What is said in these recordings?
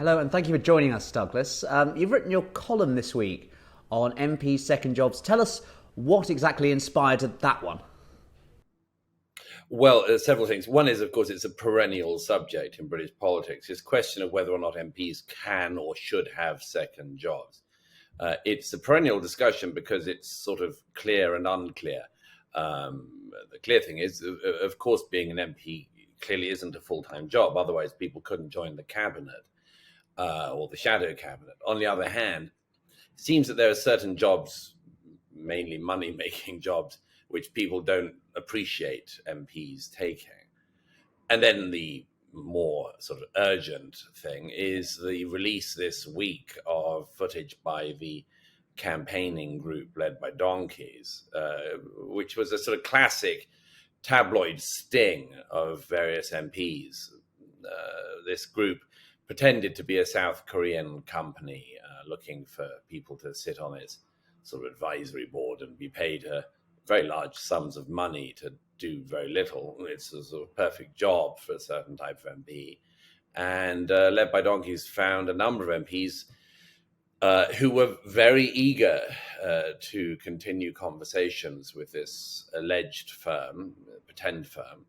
Hello, and thank you for joining us, Douglas. You've written your column this week on MP second jobs. Tell us what exactly inspired that one. Well, several things. One is, of course, it's a perennial subject in British politics. It's a question of whether or not MPs can or should have second jobs. It's a perennial discussion because it's sort of clear and unclear. The clear thing is, of course, being an MP clearly isn't a full-time job. Otherwise, people couldn't join the cabinet or the shadow cabinet. On the other hand, it seems that there are certain jobs, mainly money-making jobs, which people don't appreciate MPs taking. And then the more sort of urgent thing is the release this week of footage by the campaigning group led by donkeys, which was a sort of classic tabloid sting of various MPs. This group pretended to be a South Korean company looking for people to sit on its sort of advisory board and be paid very large sums of money to do very little. It's a sort of perfect job for a certain type of MP. And led by donkeys found a number of MPs who were very eager to continue conversations with this alleged firm, pretend firm.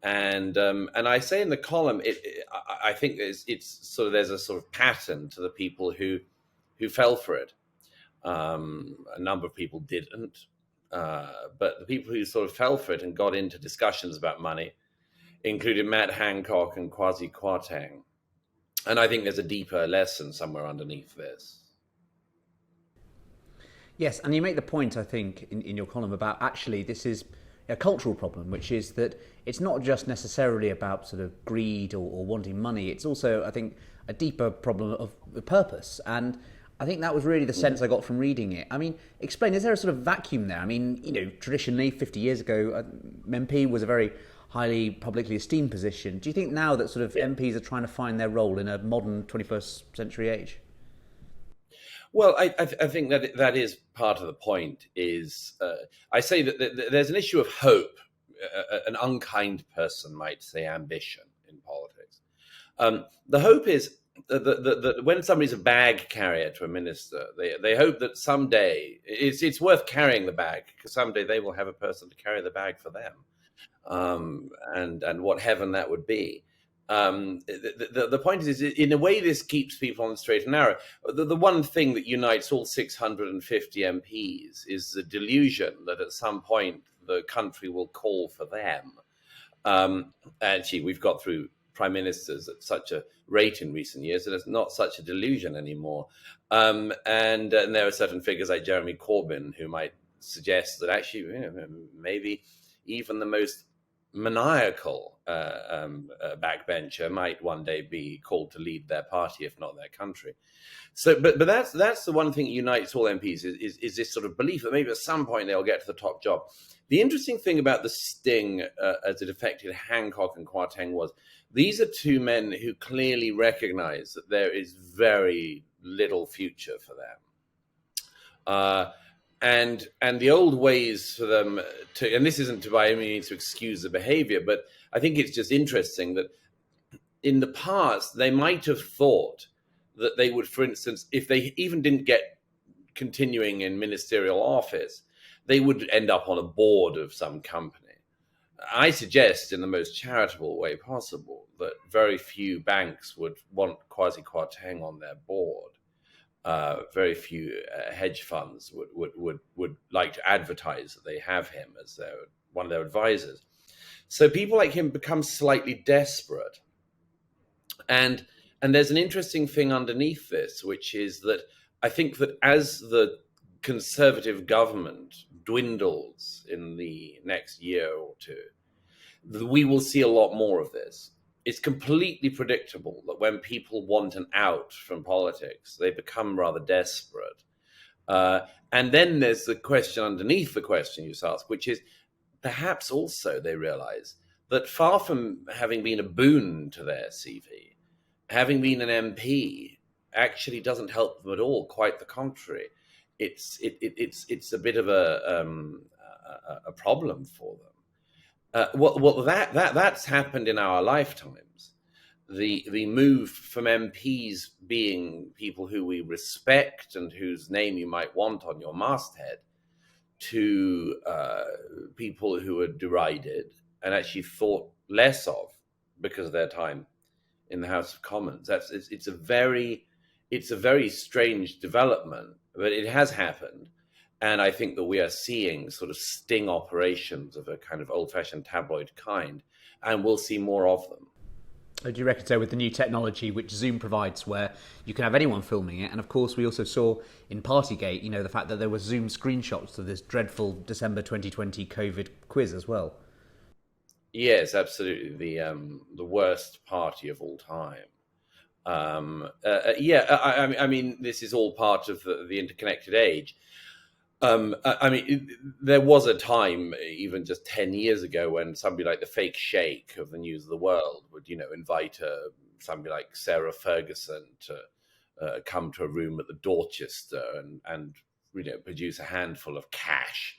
And I say in the column, I think it's sort of there's a sort of pattern to the people who fell for it. A number of people didn't. But the people who sort of fell for it and got into discussions about money included Matt Hancock and Kwasi Kwarteng. And I think there's a deeper lesson somewhere underneath this. Yes, and you make the point, I think, in your column about actually this is a cultural problem, which is that it's not just necessarily about sort of greed or wanting money. It's also, I think, a deeper problem of purpose. And I think that was really the sense I got from reading it. I mean, explain, is there a sort of vacuum there? I mean, traditionally, 50 years ago, MP was a very highly publicly esteemed position. Do you think now that sort of MPs are trying to find their role in a modern 21st century age? Well, I think that is part of the point. I say that there's an issue of hope. An unkind person might say ambition in politics. The hope is that when somebody's a bag carrier to a minister, they hope that someday it's worth carrying the bag because someday they will have a person to carry the bag for them, and what heaven that would be. The point is, in a way, this keeps people on the straight and narrow. The one thing that unites all 650 MPs is the delusion that at some point the country will call for them. Actually, we've got through prime ministers at such a rate in recent years that it's not such a delusion anymore. And there are certain figures like Jeremy Corbyn who might suggest that actually maybe even the most maniacal backbencher might one day be called to lead their party, if not their country. So, but that's the one thing that unites all MPs is this sort of belief that maybe at some point they'll get to the top job. The interesting thing about the sting as it affected Hancock and Kwarteng was these are two men who clearly recognize that there is very little future for them. And the old ways for them to, and this isn't to by any means to excuse the behavior, but I think it's just interesting that in the past, they might have thought that they would, for instance, if they even didn't get continuing in ministerial office, they would end up on a board of some company. I suggest in the most charitable way possible that very few banks would want Kwasi Kwarteng on their board. Very few hedge funds would like to advertise that they have him as one of their advisors. So people like him become slightly desperate. And there's an interesting thing underneath this, which is that I think that as the Conservative government dwindles in the next year or two, we will see a lot more of this. It's completely predictable that when people want an out from politics, they become rather desperate. And then there's the question underneath the question you ask, which is perhaps also they realize that far from having been a boon to their CV, having been an MP actually doesn't help them at all. Quite the contrary. It's a bit of a problem for them. Well, that's happened in our lifetimes. the move from MPs being people who we respect and whose name you might want on your masthead to people who are derided and actually thought less of because of their time in the House of Commons. It's a very strange development, but it has happened. And I think that we are seeing sort of sting operations of a kind of old-fashioned tabloid kind, and we'll see more of them. Do you reckon so with the new technology which Zoom provides where you can have anyone filming it? And of course we also saw in Partygate, you know, the fact that there were Zoom screenshots of this dreadful December 2020 COVID quiz as well. Yes, absolutely. The worst party of all time. I mean, this is all part of the interconnected age. I mean, there was a time, even just 10 years ago, when somebody like the fake sheikh of the News of the World would, you know, invite somebody like Sarah Ferguson to come to a room at the Dorchester and you know, produce a handful of cash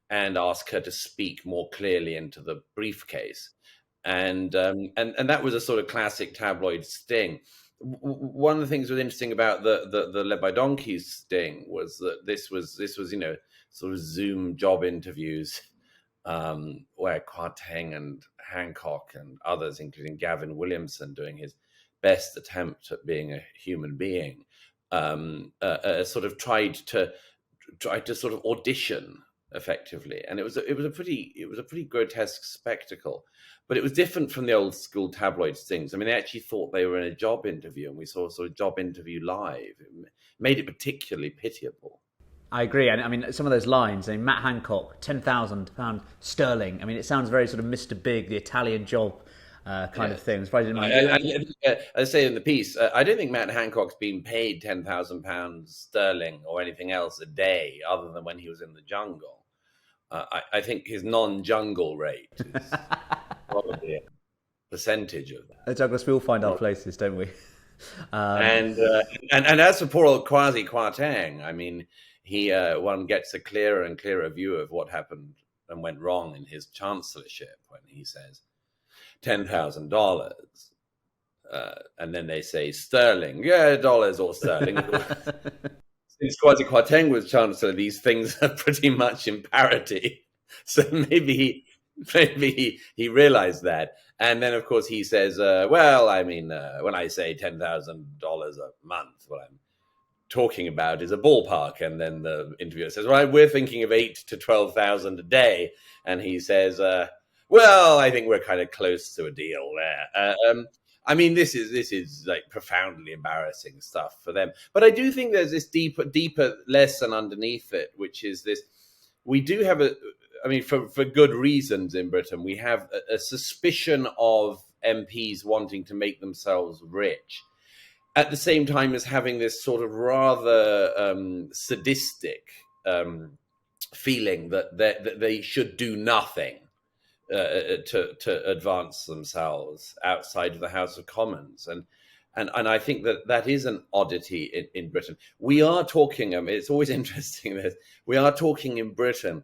and ask her to speak more clearly into the briefcase. And that was a sort of classic tabloid sting. One of the things that was interesting about the Le Bidonki sting was that this was you know, sort of Zoom job interviews where Kwarteng and Hancock and others, including Gavin Williamson, doing his best attempt at being a human being, sort of tried to sort of audition effectively, and it was a pretty grotesque spectacle. But it was different from the old school tabloid stings. I mean, they actually thought they were in a job interview, and we saw a sort of job interview live. It made it particularly pitiable. I agree. And I mean, some of those lines, I mean, Matt Hancock, £10,000 sterling. I mean, it sounds very sort of Mr. Big, the Italian job kind of thing. I say in the piece, I don't think Matt Hancock's been paid £10,000 sterling or anything else a day other than when he was in the jungle. I think his non-jungle rate is probably a percentage of that. Douglas, we all find our places, don't we? And as for poor old Kwasi Kwarteng, I mean, one gets a clearer and clearer view of what happened and went wrong in his chancellorship when he says $10,000, and then they say sterling, dollars or sterling. Since Kwasi Kwarteng was chancellor, these things are pretty much in parity. So maybe he realized that. And then, of course, he says, well, I mean, when I say $10,000 a month, what I'm talking about is a ballpark. And then the interviewer says, right, we're thinking of 8,000 to 12,000 a day. And he says, well, I think we're kind of close to a deal there. I mean, this is like profoundly embarrassing stuff for them. But I do think there's this deeper lesson underneath it, which is this: we do have for good reasons in Britain, we have a suspicion of MPs wanting to make themselves rich, at the same time as having this sort of rather sadistic feeling that they should do nothing to advance themselves outside of the House of Commons, and I think that is an oddity in Britain. We are talking. It's always interesting that we are talking in Britain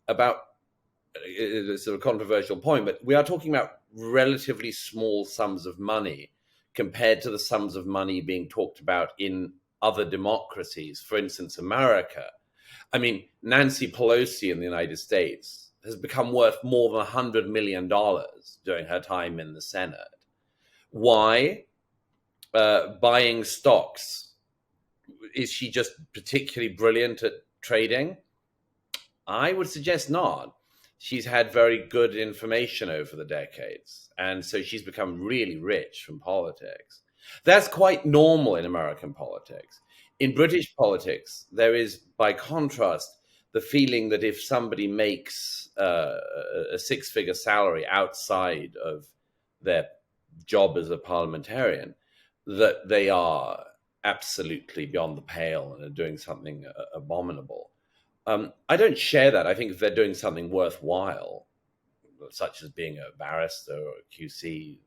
about a sort of controversial point, but we are talking about relatively small sums of money compared to the sums of money being talked about in other democracies. For instance, America. I mean, Nancy Pelosi in the United States has become worth more than $100 million during her time in the Senate. Why? Buying stocks. Is she just particularly brilliant at trading? I would suggest not. She's had very good information over the decades, and so she's become really rich from politics. That's quite normal in American politics. In British politics, there is, by contrast, the feeling that if somebody makes a six-figure salary outside of their job as a parliamentarian, that they are absolutely beyond the pale and are doing something abominable. I don't share that. I think if they're doing something worthwhile, such as being a barrister or a QC,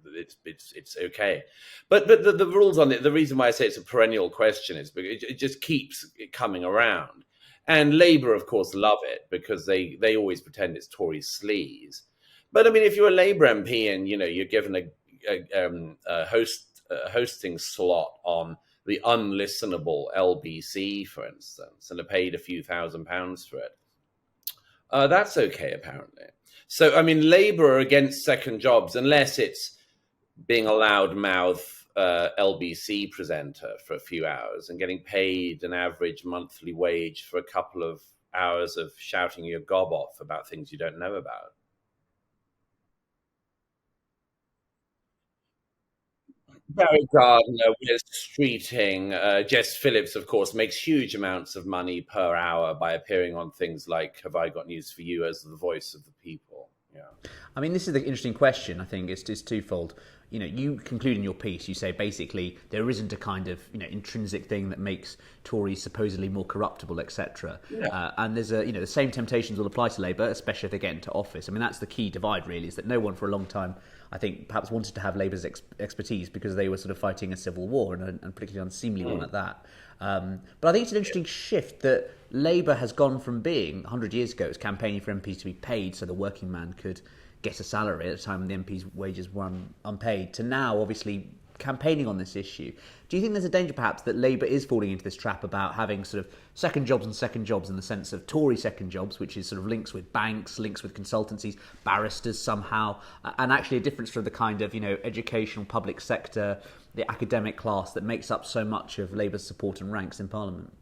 it's okay. But the rules on it, the reason why I say it's a perennial question is because it just keeps coming around. And Labour, of course, love it because they always pretend it's Tory sleaze. But I mean, if you're a Labour MP and you're given hosting slot on the unlistenable LBC, for instance, and are paid a few £1,000s for it. That's okay, apparently. So, I mean, Labour are against second jobs unless it's being a loudmouth LBC presenter for a few hours and getting paid an average monthly wage for a couple of hours of shouting your gob off about things you don't know about. Barry Gardner, Wes Streeting, Jess Phillips, of course, makes huge amounts of money per hour by appearing on things like Have I Got News for You as the voice of the people. Yeah. I mean, this is the interesting question. I think it's twofold. You conclude in your piece, you say basically there isn't a kind of intrinsic thing that makes Tories supposedly more corruptible, etc. Yeah. And there's the same temptations will apply to Labour, especially if they get into office. I mean, that's the key divide, really, is that no one for a long time, I think, perhaps wanted to have Labour's expertise because they were sort of fighting a civil war and particularly unseemly one at that. But I think it's an interesting shift that Labour has gone from being 100 years ago, it was campaigning for MPs to be paid so the working man could get a salary at a time when the MPs' wages were unpaid, to now obviously campaigning on this issue. Do you think there's a danger perhaps that Labour is falling into this trap about having sort of second jobs in the sense of Tory second jobs, which is sort of links with banks, links with consultancies, barristers somehow, and actually a difference from the kind of educational public sector, the academic class that makes up so much of Labour's support and ranks in Parliament?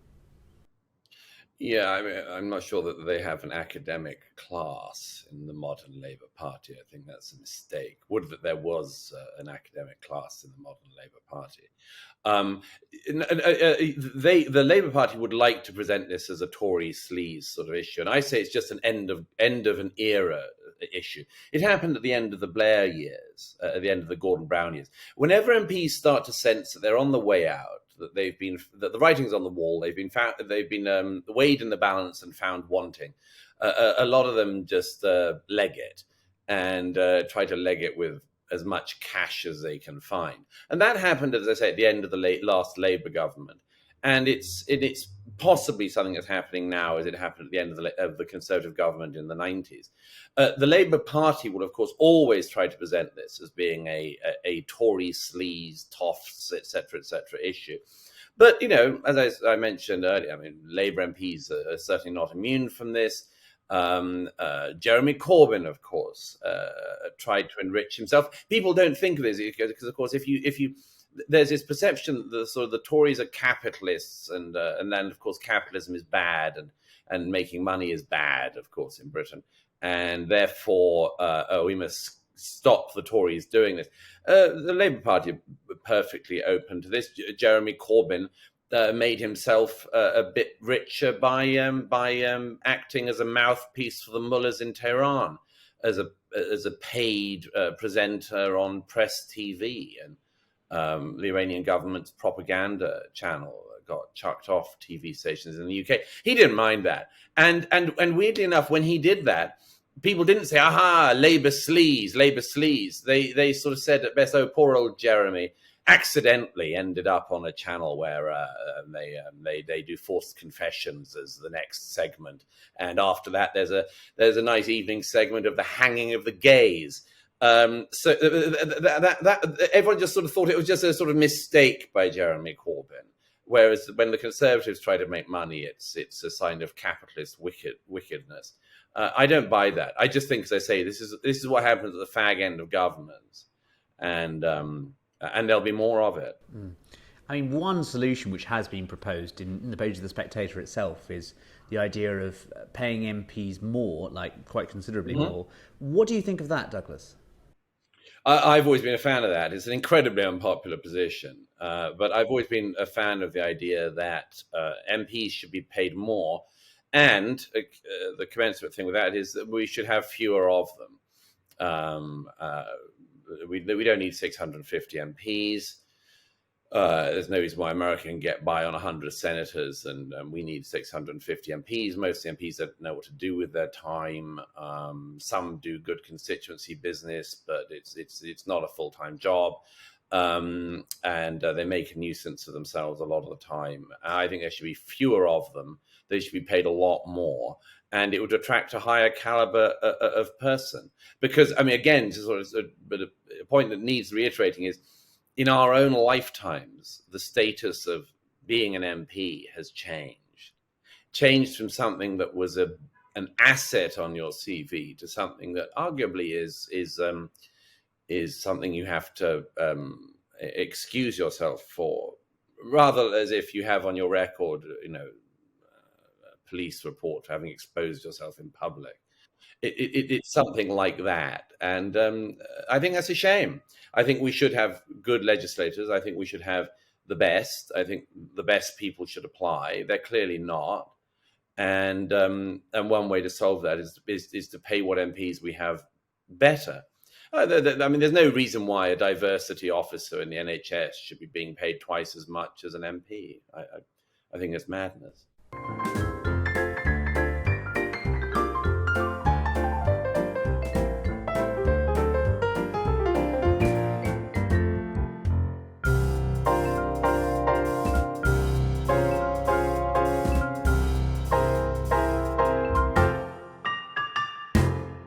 Yeah, I mean, I'm not sure that they have an academic class in the modern Labour Party. I think that's a mistake. Would that there was an academic class in the modern Labour Party. The Labour Party would like to present this as a Tory sleaze sort of issue, and I say it's just an end of an era issue. It happened at the end of the Blair years, at the end of the Gordon Brown years. Whenever MPs start to sense that they're on the way out, that the writing's on the wall, they've been weighed in the balance and found wanting. A lot of them just leg it and try to leg it with as much cash as they can find. And that happened, as I say, at the end of the last Labour government. And it's possibly something that's happening now as it happened at the end of the Conservative government in the 90s. The Labour Party will, of course, always try to present this as being a Tory sleaze, toffs, etc., issue. But, as I mentioned earlier, I mean, Labour MPs are certainly not immune from this. Jeremy Corbyn, of course, tried to enrich himself. People don't think of this because, of course, if you there's this perception that the Tories are capitalists, and then of course capitalism is bad, and making money is bad, of course, in Britain, and therefore we must stop the Tories doing this. The Labour Party are perfectly open to this. Jeremy Corbyn made himself a bit richer by acting as a mouthpiece for the mullahs in Tehran, as a paid presenter on Press TV, and the Iranian government's propaganda channel got chucked off TV stations in the UK. He didn't mind that. And weirdly enough, when he did that, people didn't say, aha, Labour sleaze. They sort of said at best, oh, poor old Jeremy accidentally ended up on a channel where they do forced confessions as the next segment. And after that, there's a nice evening segment of the hanging of the gays. So that everyone just sort of thought it was just a sort of mistake by Jeremy Corbyn. Whereas when the Conservatives try to make money, it's a sign of capitalist wickedness. I don't buy that. I just think, as I say, this is what happens at the fag end of governments, and there'll be more of it. I mean, one solution which has been proposed in the page of the Spectator itself is the idea of paying MPs more, like quite considerably more. What do you think of that, Douglas? I've always been a fan of that. It's an incredibly unpopular position, but I've always been a fan of the idea that MPs should be paid more, and the commensurate thing with that is that we should have fewer of them. We don't need 650 MPs. There's no reason why America can get by on 100 senators, and we need 650 MPs. Most MPs don't know what to do with their time. Some do good constituency business, but it's not a full-time job, and they make a nuisance of themselves a lot of the time. I think there should be fewer of them. they should be paid a lot more, and it would attract a higher caliber of person. Because, I mean, again, to sort of a point that needs reiterating is, in our own lifetimes, the status of being an MP has changed from something that was an asset on your CV to something that arguably is something you have to excuse yourself for, rather as if you have on your record, a police report for having exposed yourself in public. It's something like that, and I think that's a shame. I think we should have good legislators. I think we should have the best. I think the best people should apply. They're clearly not, and one way to solve that is to pay what MPs we have better. I mean, there's no reason why a diversity officer in the NHS should be being paid twice as much as an MP. I think it's madness.